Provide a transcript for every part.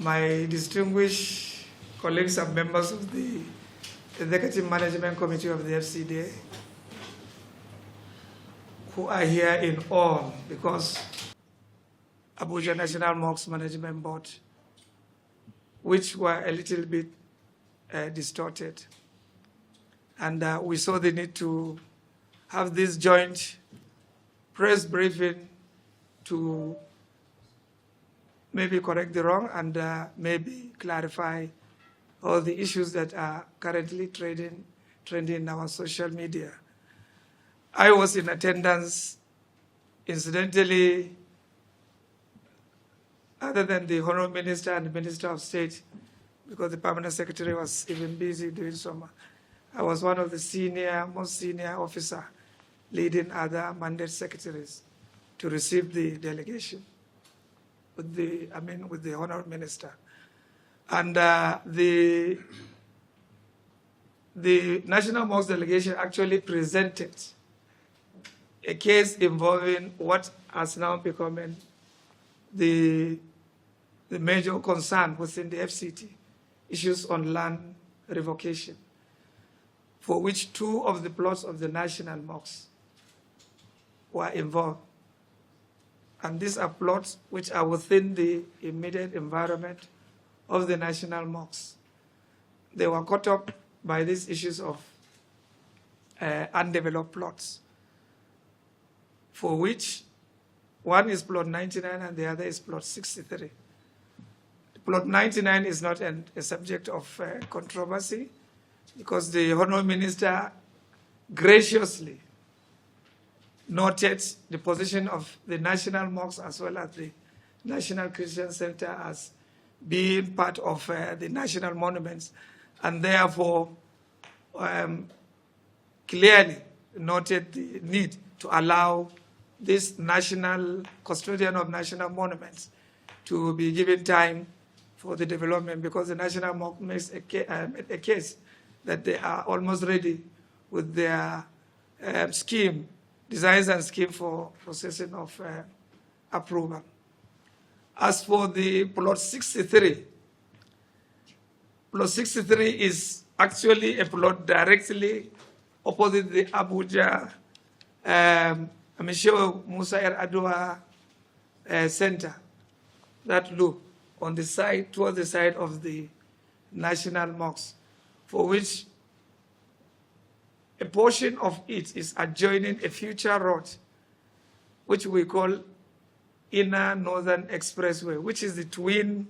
my distinguished colleagues and members of the Executive Management Committee of the FCDA, who are here in awe because Abuja National Mosque Management Board, which were a little bit distorted. And we saw the need to have this joint press briefing to maybe correct the wrong and maybe clarify all the issues that are currently trending in our social media. I was in attendance, incidentally, other than the Honorable Minister and the Minister of State, because the Permanent Secretary was even busy doing some. I was one of the most senior officer leading other mandate secretaries to receive the delegation with the Honorable Minister. And the National Mosque delegation actually presented a case involving what has now become the major concern within the FCT, issues on land revocation, for which 2 of the plots of the National Mosque were involved. And these are plots which are within the immediate environment of the National Mosque. They were caught up by these issues of undeveloped plots, for which one is plot 99 and the other is plot 63. Plot 99 is not a subject of controversy because the Honorable Minister graciously noted the position of the National Mosque as well as the National Christian Center as being part of the national monuments, and therefore clearly noted the need to allow this national custodian of national monuments to be given time for the development, because the National Mosque makes a case that they are almost ready with their designs and scheme for processing of approval. As for the plot 63 is actually a plot directly opposite the Abuja Shehu Musa Adua Center, that loop on the side, towards the side of the National Mosque, for which a portion of it is adjoining a future road, which we call Inner Northern Expressway, which is the twin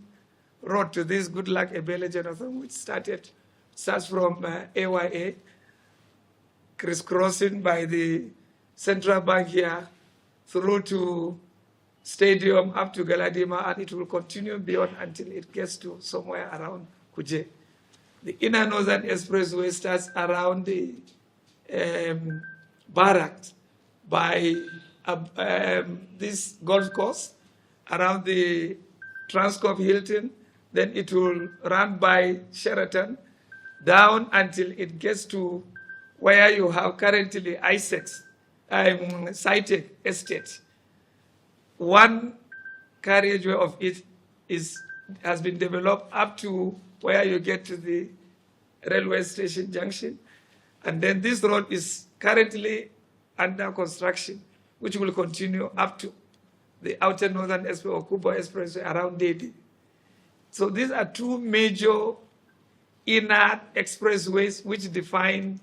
road to this Good Luck Ebele Jonathan, which starts from AYA, crisscrossing by the Central Bank here, through to Stadium, up to Galadima, and it will continue beyond until it gets to somewhere around Kuje. The Inner Northern Expressway starts around the barracks by this golf course, around the Transcorp Hilton, then it will run by Sheraton, down until it gets to where you have currently ISEX, Cytec Estate. One carriageway of it has been developed up to where you get to the railway station junction. And then this road is currently under construction, which will continue up to the Outer Northern Expressway or Kubo Expressway around Dede. So these are 2 major inner expressways which define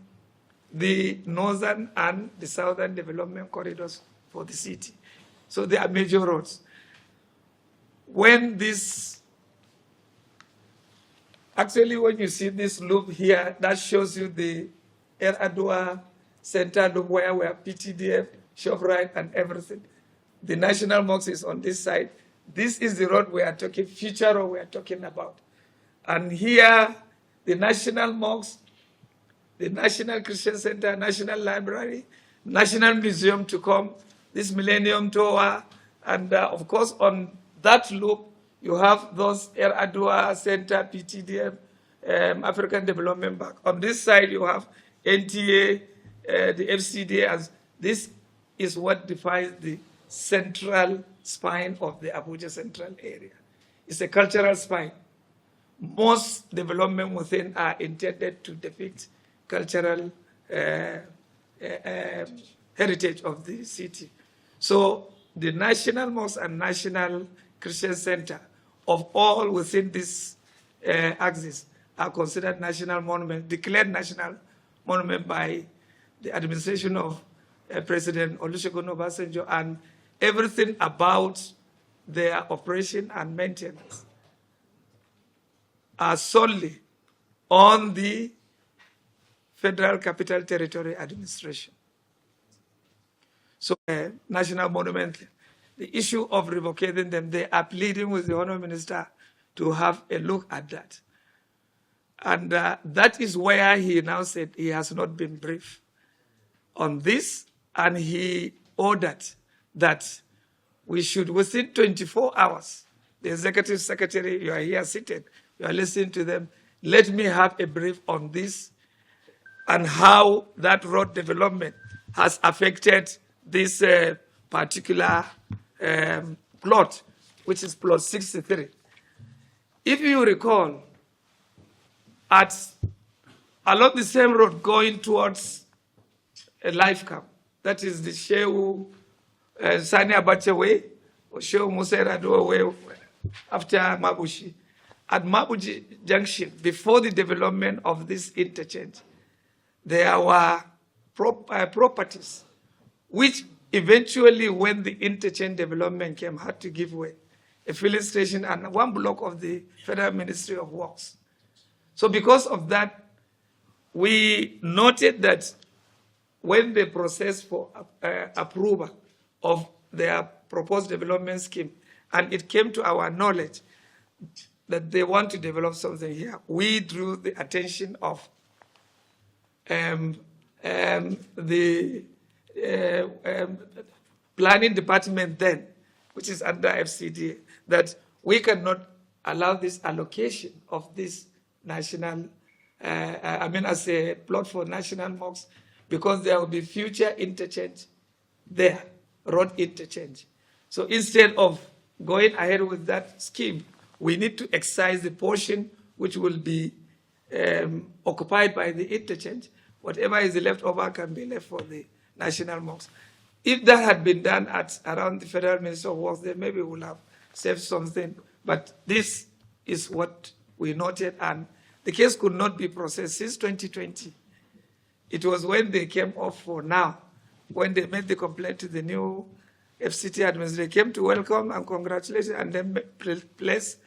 the northern and the southern development corridors for the city. So they are major roads. When you see this loop here, that shows you the Adua Center loop where we have PTDF, ShopRite, and everything. The National Mosque is on this side. This is the road we are talking, future road we are talking about. And here, the National Mosque, the National Christian Center, National Library, National Museum to come, this Millennium Tower, and of course on that loop you have those Adua Center, PTDF, African Development Bank. On this side you have NTA, the FCDA, as this is what defines the central spine of the Abuja Central area. is a cultural spine. Most development within are intended to depict cultural heritage of the city. So the National Mosque and National Christian Center of all within this axis are considered national monuments, declared national monument by the administration of President Olusegun Obasanjo, and everything about their operation and maintenance are solely on the Federal Capital Territory Administration. So, national monument, the issue of revocating them, they are pleading with the Honourable Minister to have a look at that. And that is where he now said he has not been briefed on this, and he ordered that we should, within 24 hours, the Executive Secretary, you are here seated, you are listening to them, let me have a brief on this and how that road development has affected this particular plot, which is plot 63. If you recall, along the same road going towards a life camp, that is the Shehu Sani Abacha way, or Shehu Musa Yar'Adua way after Mabushi. At Mabushi Junction, before the development of this interchange, there were properties which eventually, when the interchange development came, had to give way. A filling station and one block of the Federal Ministry of Works. So because of that, we noted that when the process for approval of their proposed development scheme, and it came to our knowledge that they want to develop something here, we drew the attention of the planning department then, which is under FCDA, that we cannot allow this allocation of this national, as a plot for national mosques, because there will be future interchange there, road interchange. So instead of going ahead with that scheme, we need to excise the portion which will be occupied by the interchange. Whatever is left over can be left for the national mosques. If that had been done at around the Federal Ministry of Works, then maybe we'll have saved something. But this is what we noted, and the case could not be processed since 2020. It was when they came off for now, when they made the complaint to the new FCDA administration, they came to welcome and congratulate and then place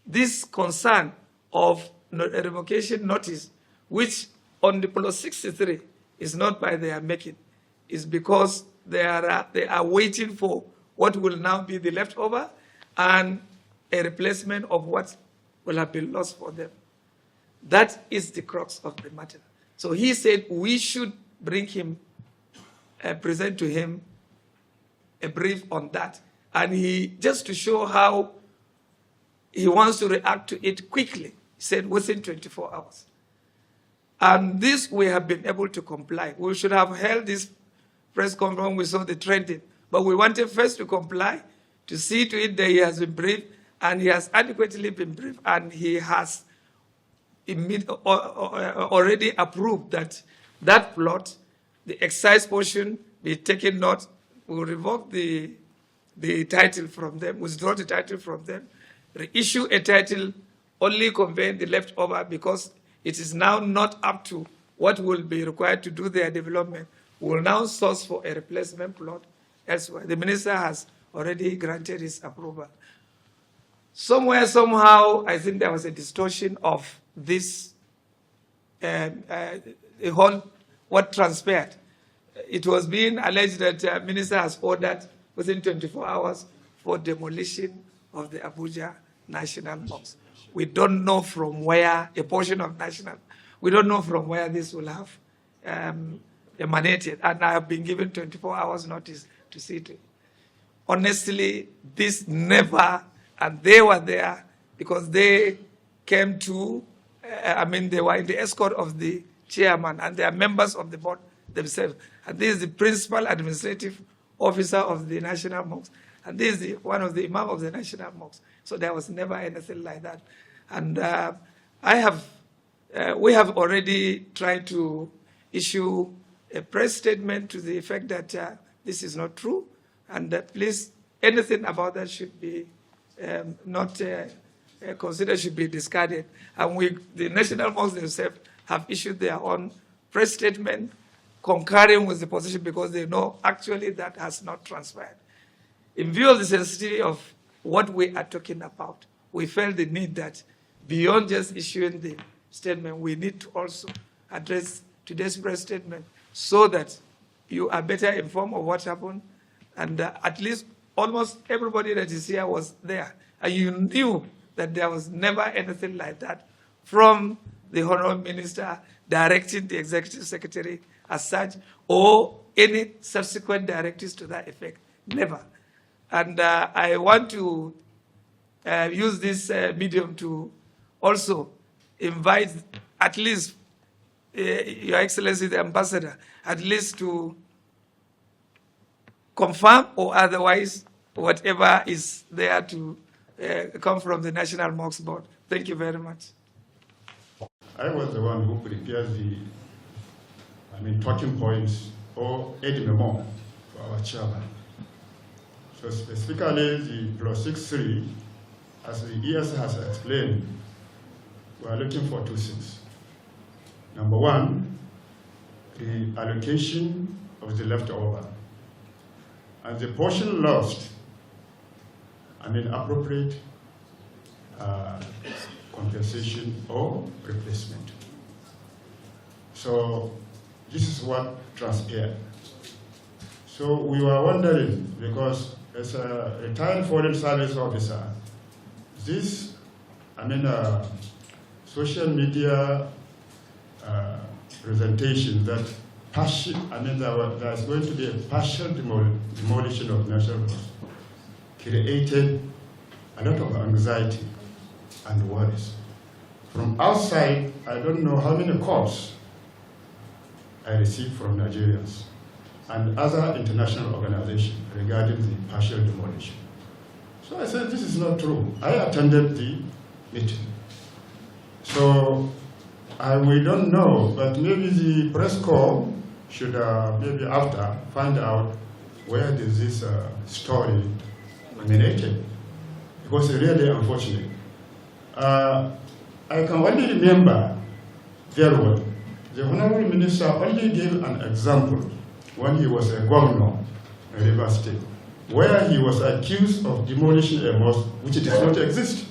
this concern of a revocation notice, which on the plot 63 is not by their making, is because they are waiting for what will now be the leftover and a replacement of what will have been lost for them. That is the crux of the matter. So he said we should bring him, present to him a brief on that. And he, just to show how he wants to react to it quickly, he said within 24 hours. And this we have been able to comply. We should have held this press conference, we saw the trending, but we wanted first to comply, to see to it that he has been briefed, and he has adequately been briefed, and he has already approved that that plot, the excise portion, be taken note, will revoke the title from them, withdraw the title from them, reissue a title, only conveying the leftover, because it is now not up to what will be required to do their development. We will now source for a replacement plot elsewhere. The minister has already granted his approval. Somewhere, somehow, I think there was a distortion of this, the whole, what transpired. It was being alleged that the minister has ordered within 24 hours for demolition of the Abuja National Mosque. We don't know from where, a portion of national, we don't know from where this will have emanated, and I have been given 24 hours notice to see to it. Honestly, this never, and they were there because they came to, they were in the escort of the chairman, and they are members of the board themselves. And this is the principal administrative officer of the National Mosque. And this is one of the Imam of the National Mosque. So there was never anything like that. And we have already tried to issue a press statement to the effect that this is not true, and that please, anything about that should be not considered, should be discarded. And the National Mosque themselves have issued their own press statement concurring with the position because they know actually that has not transpired. In view of the sensitivity of what we are talking about, we felt the need that beyond just issuing the statement, we need to also address today's press statement so that you are better informed of what happened, and at least almost everybody that is here was there, and you knew that there was never anything like that from the Honourable Minister directing the Executive Secretary as such, or any subsequent directives to that effect. Never. And I want to use this medium to also invite at least Your Excellency the Ambassador, at least to confirm or otherwise whatever is there to come from the National Mosque Board. Thank you very much. I was the one who prepared the, talking points or aid memo for our chairman. So specifically the plus 6.3, as the ES has explained, we are looking for two things. Number one, the allocation of the leftover. And the portion lost, appropriate compensation or replacement. So this is what transpired. So we were wondering, because as a retired foreign service officer, this, social media presentation that there's going to be a partial demolition of national mosque created a lot of anxiety and worries. From outside, I don't know how many calls I received from Nigerians and other international organizations regarding the partial demolition. So I said, this is not true. I attended the meeting. So we don't know, but maybe the press corps should maybe after find out where is this story emanated, because it's really unfortunate. I can only remember very well, the Honorable Minister only gave an example when he was a governor in River State, where he was accused of demolishing a mosque which does not exist.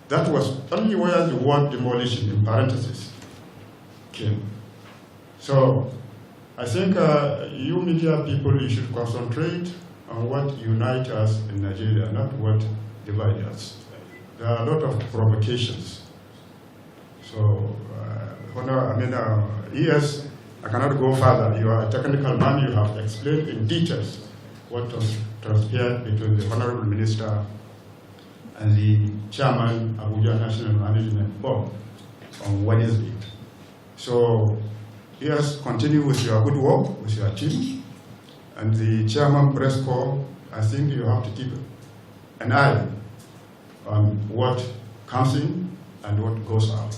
That was only where the word demolition in parentheses came. So I think you media people, you should concentrate on what unites us in Nigeria, not what divides us. There are a lot of provocations. So, yes, I cannot go further. You are a technical man, you have explained in details what transpired between the Honorable Minister and the Chairman of Abuja National Management Board on Wednesday. So, yes, continue with your good work, with your team. And the Chairman Press Corps, I think you have to keep an eye on what comes in and what goes out.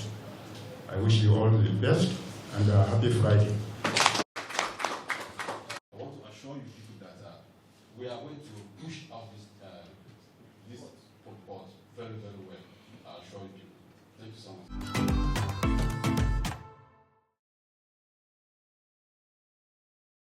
I wish you all the best and happy Friday. I want to assure you people that we are going to push out this report very, very well. I assure you. Thank you so much.